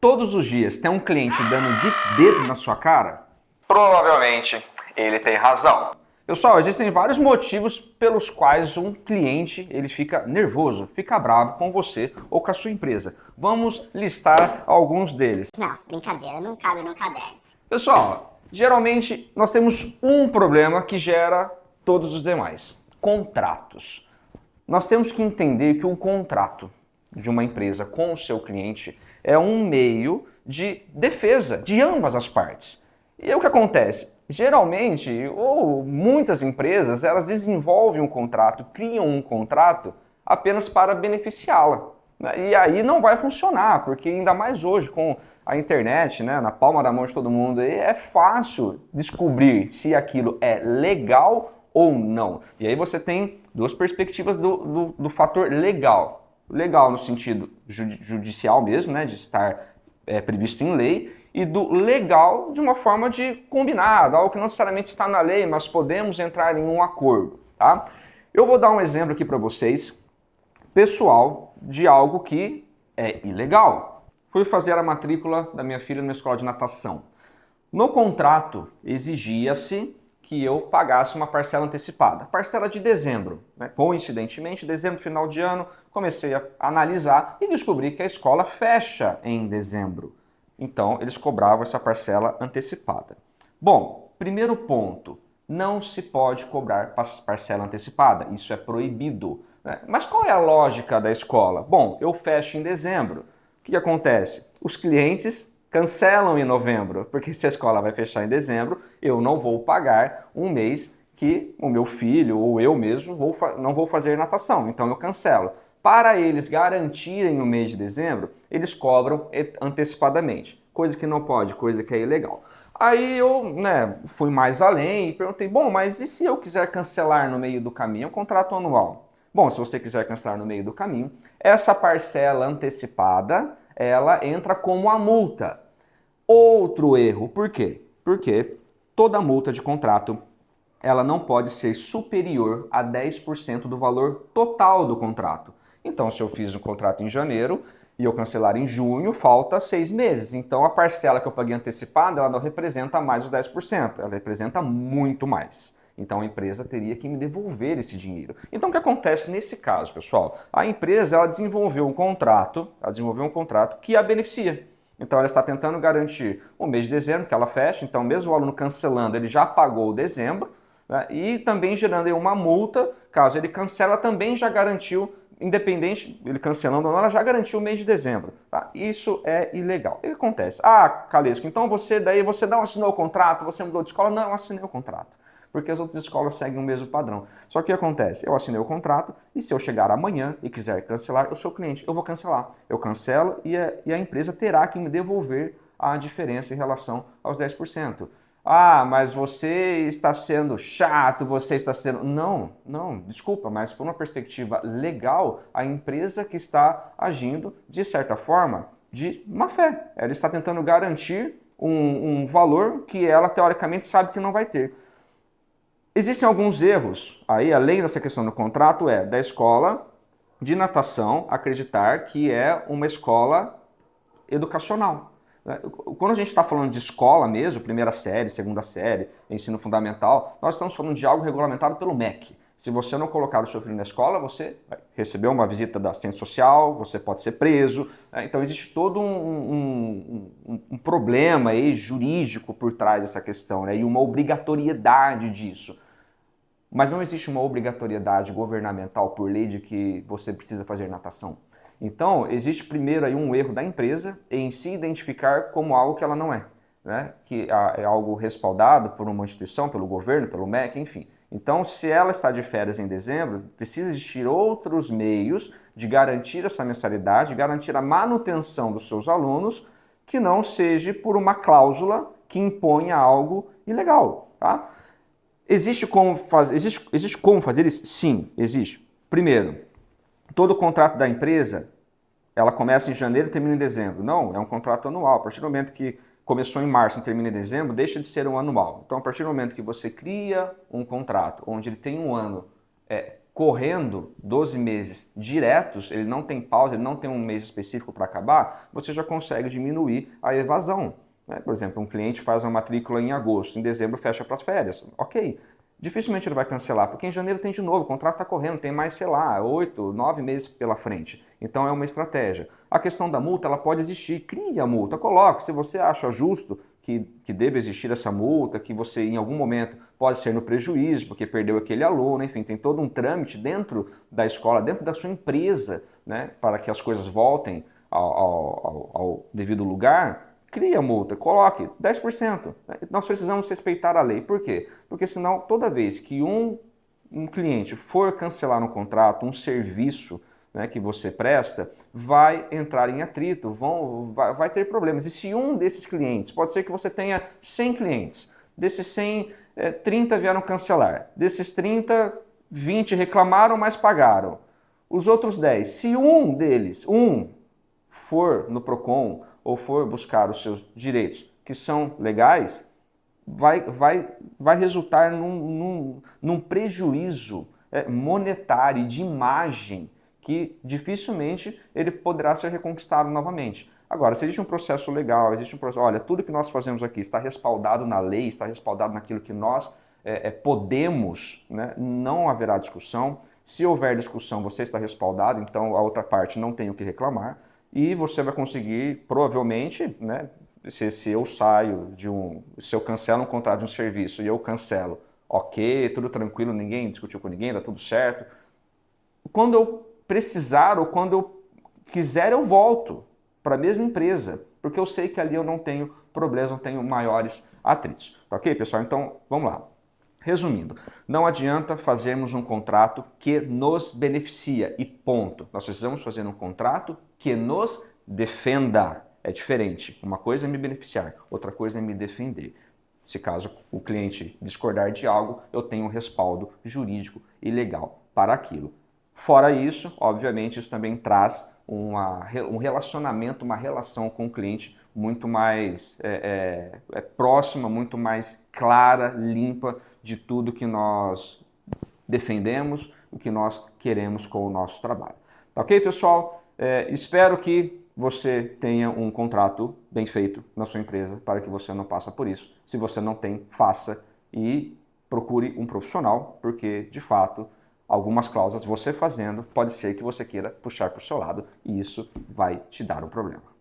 todos os dias tem um cliente dando de dedo na sua cara? Provavelmente ele tem razão. Pessoal, existem vários motivos pelos quais um cliente ele fica nervoso, fica bravo com você ou com a sua empresa. Vamos listar alguns deles. Não, brincadeira, não cabe no caderno. Pessoal, geralmente nós temos um problema que gera todos os demais: contratos. Nós temos que entender que o contrato de uma empresa com o seu cliente é um meio de defesa de ambas as partes. E é o que acontece? Geralmente, ou muitas empresas, elas desenvolvem um contrato, criam um contrato apenas para beneficiá-la. E aí não vai funcionar, porque ainda mais hoje com a internet, né, na palma da mão de todo mundo, é fácil descobrir se aquilo é legal ou não. E aí você tem duas perspectivas do fator legal. Legal no sentido judicial mesmo, né, de estar previsto em lei, e do legal de uma forma de combinado, algo que não necessariamente está na lei, mas podemos entrar em um acordo, tá? Eu vou dar um exemplo aqui para vocês, pessoal, de algo que é ilegal. Fui fazer a matrícula da minha filha numa escola de natação. No contrato, exigia-se que eu pagasse uma parcela antecipada, parcela de dezembro. Né? Coincidentemente, dezembro, final de ano, comecei a analisar e descobri que a escola fecha em dezembro. Então, eles cobravam essa parcela antecipada. Bom, primeiro ponto, não se pode cobrar parcela antecipada, isso é proibido. Né? Mas qual é a lógica da escola? Bom, eu fecho em dezembro. O que acontece? Os clientes cancelam em novembro, porque se a escola vai fechar em dezembro, eu não vou pagar um mês que o meu filho ou eu mesmo não vou fazer natação, então eu cancelo. Para eles garantirem o mês de dezembro, eles cobram antecipadamente, coisa que não pode, coisa que é ilegal. Aí eu fui mais além e perguntei, bom, mas e se eu quiser cancelar no meio do caminho? É um contrato anual. Bom, se você quiser cancelar no meio do caminho, essa parcela antecipada, ela entra como a multa. Outro erro, por quê? Porque toda multa de contrato, ela não pode ser superior a 10% do valor total do contrato. Então, se eu fiz um contrato em janeiro e eu cancelar em junho, falta 6 meses. Então, a parcela que eu paguei antecipada, ela não representa mais os 10%, ela representa muito mais. Então, a empresa teria que me devolver esse dinheiro. Então, o que acontece nesse caso, pessoal? A empresa, ela desenvolveu um contrato que a beneficia. Então, ela está tentando garantir o mês de dezembro, que ela fecha. Então, mesmo o aluno cancelando, ele já pagou o dezembro, né? E também gerando aí uma multa, caso ele cancela, também já garantiu, independente, ele cancelando ou não, ela já garantiu o mês de dezembro. Tá? Isso é ilegal. O que acontece? Ah, Calesco, então você não assinou o contrato, você mudou de escola? Não, eu assinei o contrato. Porque as outras escolas seguem o mesmo padrão. Só que o que acontece? Eu assinei o contrato e se eu chegar amanhã e quiser cancelar, eu sou cliente, eu vou cancelar. Eu cancelo e a empresa terá que me devolver a diferença em relação aos 10%. Ah, mas você está sendo chato, você está sendo... Não, desculpa, mas por uma perspectiva legal, a empresa que está agindo, de certa forma, de má fé. Ela está tentando garantir um valor que ela, teoricamente, sabe que não vai ter. Existem alguns erros, aí além dessa questão do contrato, da escola de natação acreditar que é uma escola educacional. Quando a gente está falando de escola mesmo, primeira série, segunda série, ensino fundamental, nós estamos falando de algo regulamentado pelo MEC. Se você não colocar o seu filho na escola, você vai receber uma visita da assistente social, você pode ser preso. Então existe todo um problema aí jurídico por trás dessa questão, e uma obrigatoriedade disso. Mas não existe uma obrigatoriedade governamental por lei de que você precisa fazer natação. Então, existe primeiro aí um erro da empresa em se identificar como algo que ela não é, né? Que é algo respaldado por uma instituição, pelo governo, pelo MEC, enfim. Então, se ela está de férias em dezembro, precisa existir outros meios de garantir essa mensalidade, garantir a manutenção dos seus alunos, que não seja por uma cláusula que imponha algo ilegal, tá? Existe como fazer isso? Sim, existe. Primeiro, todo contrato da empresa, ela começa em janeiro e termina em dezembro. Não, é um contrato anual. A partir do momento que começou em março e termina em dezembro, deixa de ser um anual. Então, a partir do momento que você cria um contrato onde ele tem um ano correndo 12 meses diretos, ele não tem pausa, ele não tem um mês específico para acabar, você já consegue diminuir a evasão. Né? Por exemplo, um cliente faz uma matrícula em agosto, em dezembro fecha para as férias. Ok, dificilmente ele vai cancelar, porque em janeiro tem de novo, o contrato está correndo, tem mais, sei lá, 8, 9 meses pela frente. Então é uma estratégia. A questão da multa, ela pode existir, crie a multa, coloque, se você acha justo que deve existir essa multa, que você em algum momento pode ser no prejuízo, porque perdeu aquele aluno, enfim, tem todo um trâmite dentro da escola, dentro da sua empresa, né, para que as coisas voltem ao devido lugar. Crie a multa, coloque 10%. Nós precisamos respeitar a lei. Por quê? Porque senão, toda vez que um cliente for cancelar um contrato, um serviço, né, que você presta, vai entrar em atrito, vai ter problemas. E se um desses clientes, pode ser que você tenha 100 clientes, desses 100, 30 vieram cancelar, desses 30, 20 reclamaram, mas pagaram. Os outros 10, se um deles, for no Procon ou for buscar os seus direitos que são legais, vai resultar num prejuízo monetário e de imagem que dificilmente ele poderá ser reconquistado novamente. Agora, se existe um processo legal, existe um processo, olha, tudo que nós fazemos aqui está respaldado na lei, está respaldado naquilo que nós podemos, né? Não haverá discussão. Se houver discussão, você está respaldado, então a outra parte não tem o que reclamar. E você vai conseguir, provavelmente, né, se eu saio se eu cancelo um contrato de um serviço e eu cancelo, ok, tudo tranquilo, ninguém discutiu com ninguém, dá tudo certo. Quando eu precisar ou quando eu quiser, eu volto para a mesma empresa, porque eu sei que ali eu não tenho problemas, não tenho maiores atritos. Tá ok, pessoal? Então, vamos lá. Resumindo, não adianta fazermos um contrato que nos beneficia e ponto. Nós precisamos fazer um contrato que nos defenda. É diferente. Uma coisa é me beneficiar, outra coisa é me defender. Se caso o cliente discordar de algo, eu tenho um respaldo jurídico e legal para aquilo. Fora isso, obviamente, isso também traz um relacionamento, uma relação com o cliente muito mais próxima, muito mais clara, limpa de tudo que nós defendemos, o que nós queremos com o nosso trabalho. Tá ok, pessoal? Espero que você tenha um contrato bem feito na sua empresa para que você não passe por isso. Se você não tem, faça e procure um profissional, porque, de fato, algumas cláusulas você fazendo, pode ser que você queira puxar para o seu lado e isso vai te dar um problema.